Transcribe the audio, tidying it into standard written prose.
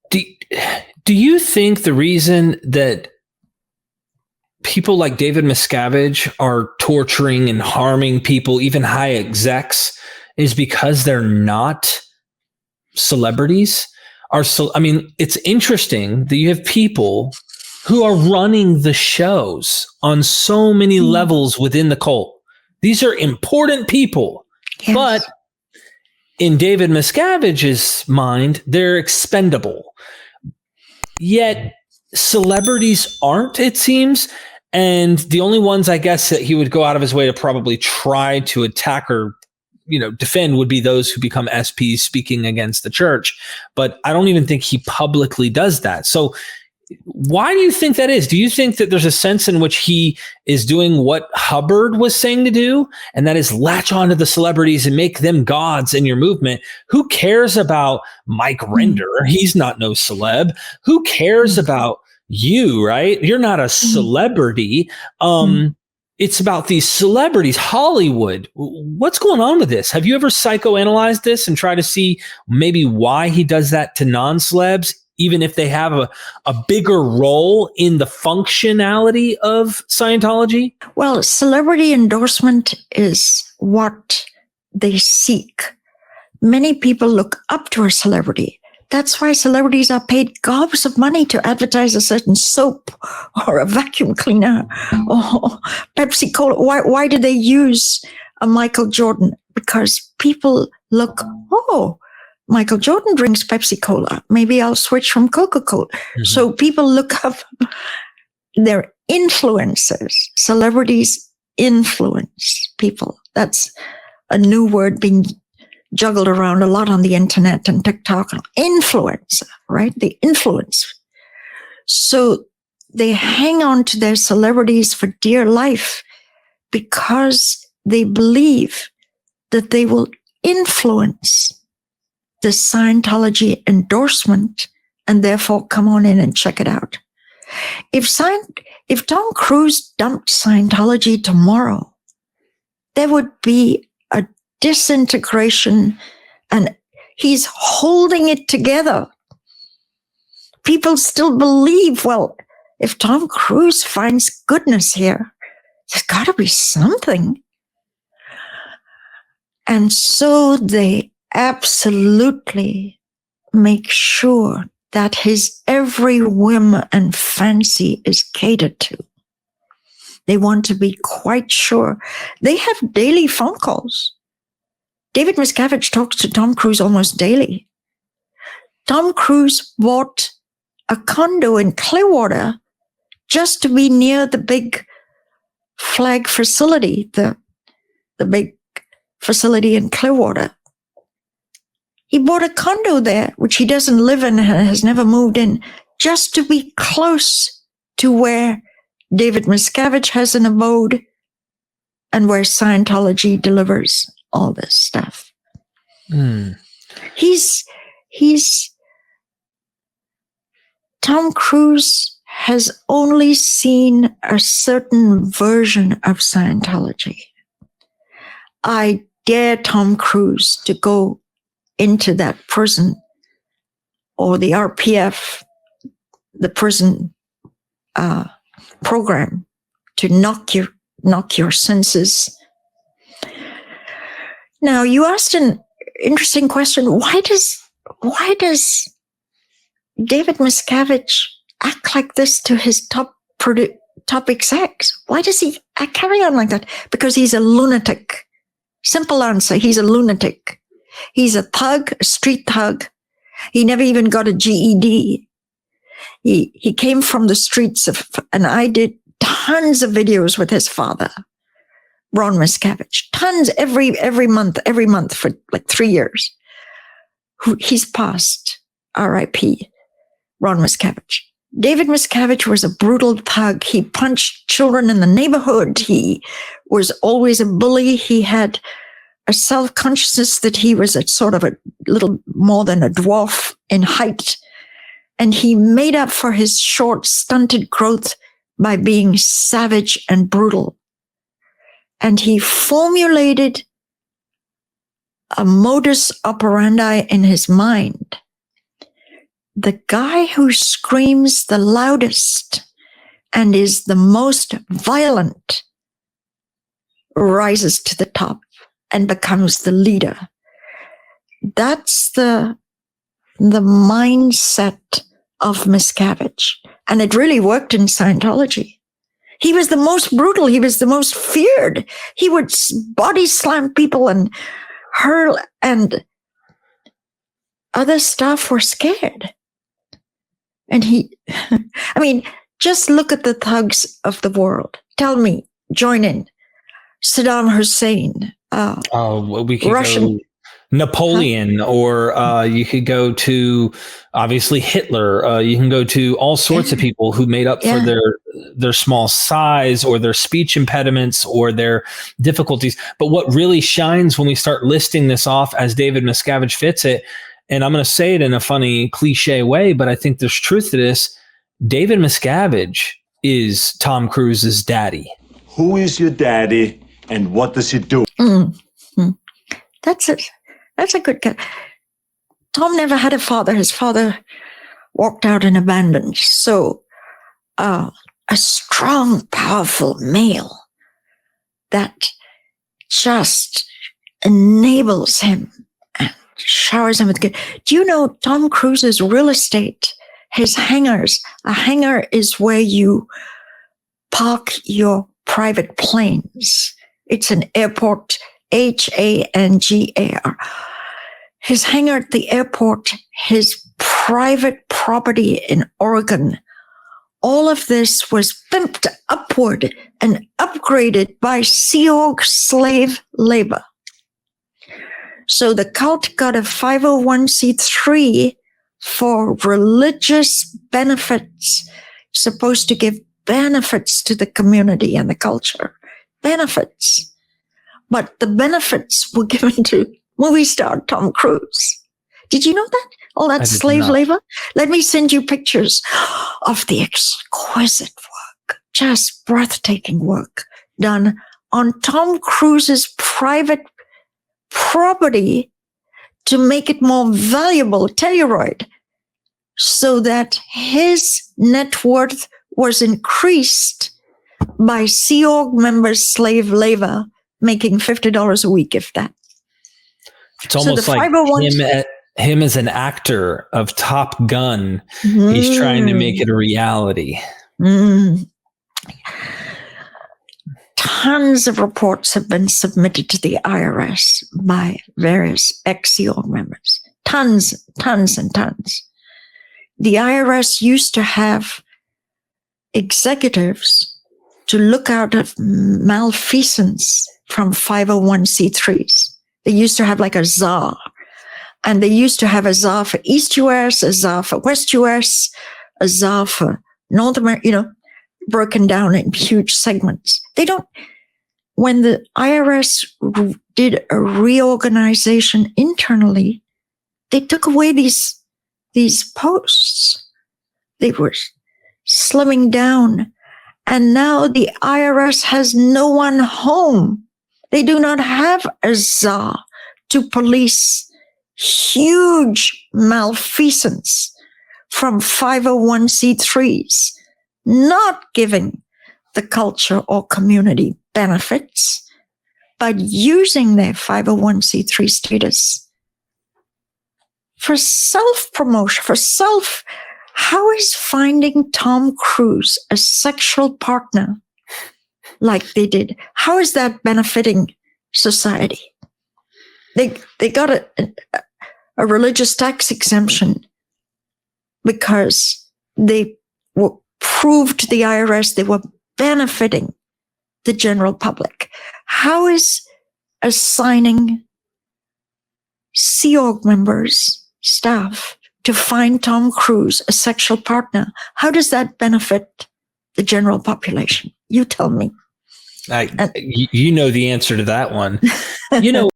Do, do you think the reason that people like David Miscavige are torturing and harming people, even high execs, is because they're not celebrities? It's interesting that you have people who are running the shows on so many levels within the cult. These are important people, yes. But in David Miscavige's mind, they're expendable. Yet celebrities aren't, it seems. And the only ones, I guess, that he would go out of his way to probably try to attack or, defend would be those who become SPs speaking against the church. But I don't even think he publicly does that. So why do you think that is? Do you think that there's a sense in which he is doing what Hubbard was saying to do, and that is latch onto the celebrities and make them gods in your movement? Who cares about Mike Render? He's not no celeb. Who cares about you, right? You're not a celebrity. It's about these celebrities, Hollywood. What's going on with this? Have you ever psychoanalyzed this and try to see maybe why he does that to non-celebs, even if they have a bigger role in the functionality of Scientology? Well, celebrity endorsement is what they seek. Many people look up to a celebrity. That's why celebrities are paid gobs of money to advertise a certain soap or a vacuum cleaner or Pepsi Cola. Why do they use a Michael Jordan? Because people look, Michael Jordan drinks Pepsi Cola. Maybe I'll switch from Coca-Cola. Mm-hmm. So people look up their influencers. Celebrities influence people. That's a new word being juggled around a lot on the internet and TikTok. Influencer, right? The influence. So they hang on to their celebrities for dear life because they believe that they will influence the Scientology endorsement and therefore come on in and check it out. If Tom Cruise dumped Scientology tomorrow, there would be a disintegration, and he's holding it together. People still believe, well, if Tom Cruise finds goodness here, there's got to be something. And so they absolutely make sure that his every whim and fancy is catered to. They want to be quite sure. They have daily phone calls. David Miscavige talks to Tom Cruise almost daily. Tom Cruise bought a condo in Clearwater just to be near the big flag facility, the big facility in Clearwater. He bought a condo there, which he doesn't live in and has never moved in, just to be close to where David Miscavige has an abode and where Scientology delivers all this stuff. Tom Cruise has only seen a certain version of Scientology. I dare Tom Cruise to go into that prison or the RPF, the prison program, to knock your senses. Now, you asked an interesting question. Why does David Miscavige act like this to his top execs? Why does he carry on like that? Because he's a lunatic. Simple answer, he's a lunatic. He's a thug, a street thug. He never even got a GED. He came from the streets and I did tons of videos with his father, Ron Miscavige, tons every month for like 3 years. He's passed, R.I.P., Ron Miscavige. David Miscavige was a brutal thug. He punched children in the neighborhood. He was always a bully. He had a self-consciousness that he was a sort of a little more than a dwarf in height. And he made up for his short, stunted growth by being savage and brutal. And he formulated a modus operandi in his mind the guy who screams the loudest and is the most violent rises to the top and becomes the leader. That's the mindset of Miscavige. And it really worked in Scientology. He was the most brutal. He was the most feared. He would body slam people and hurl, and other staff were scared. And I mean, just look at the thugs of the world. Tell me, join in. Saddam Hussein. We could Russian. go Napoleon, or you could go to obviously Hitler. You can go to all sorts of people who made up for their small size or their speech impediments or their difficulties. But what really shines when we start listing this off as David Miscavige fits it, and I'm going to say it in a funny cliche way, but I think there's truth to this. David Miscavige is Tom Cruise's daddy. Who is your daddy and what does he do? Mm-hmm. That's it. That's a good guy. Tom never had a father. His father walked out and abandoned. So a strong, powerful male that just enables him and showers him with good. Do you know Tom Cruise's real estate, his hangars? A hangar is where you park your private planes. It's an airport, HANGAR. His hangar at the airport, his private property in Oregon, all of this was pimped upward and upgraded by Sea Org slave labor. So the cult got a 501c3 for religious benefits, supposed to give benefits to the community and the culture. Benefits. But the benefits were given to movie star Tom Cruise. Did you know that? All that slave labor? Let me send you pictures of the exquisite work, just breathtaking work done on Tom Cruise's private property to make it more valuable, Telluride, so that his net worth was increased by Sea Org members' slave labor, making $50 a week, if that. It's almost like him as an actor of Top Gun. He's trying to make it a reality. Tons of reports have been submitted to the IRS by various ex-Sea Org members. Tons and tons. The IRS used to have executives to look out of malfeasance from 501c3s. They used to have like a czar, and they used to have a czar for East US, a czar for West US, a czar for North America, broken down in huge segments. When the IRS did a reorganization internally, they took away these posts. They were slimming down. And now the IRS has no one home. They do not have a czar to police huge malfeasance from 501c3s, not giving the culture or community benefits, but using their 501c3 status for self-promotion, How is finding Tom Cruise a sexual partner like they did, how is that benefiting society? They got a religious tax exemption because they proved to the IRS they were benefiting the general public. How is assigning Sea Org members, staff, to find Tom Cruise a sexual partner, how does that benefit the general population? You tell me. You know the answer to that one.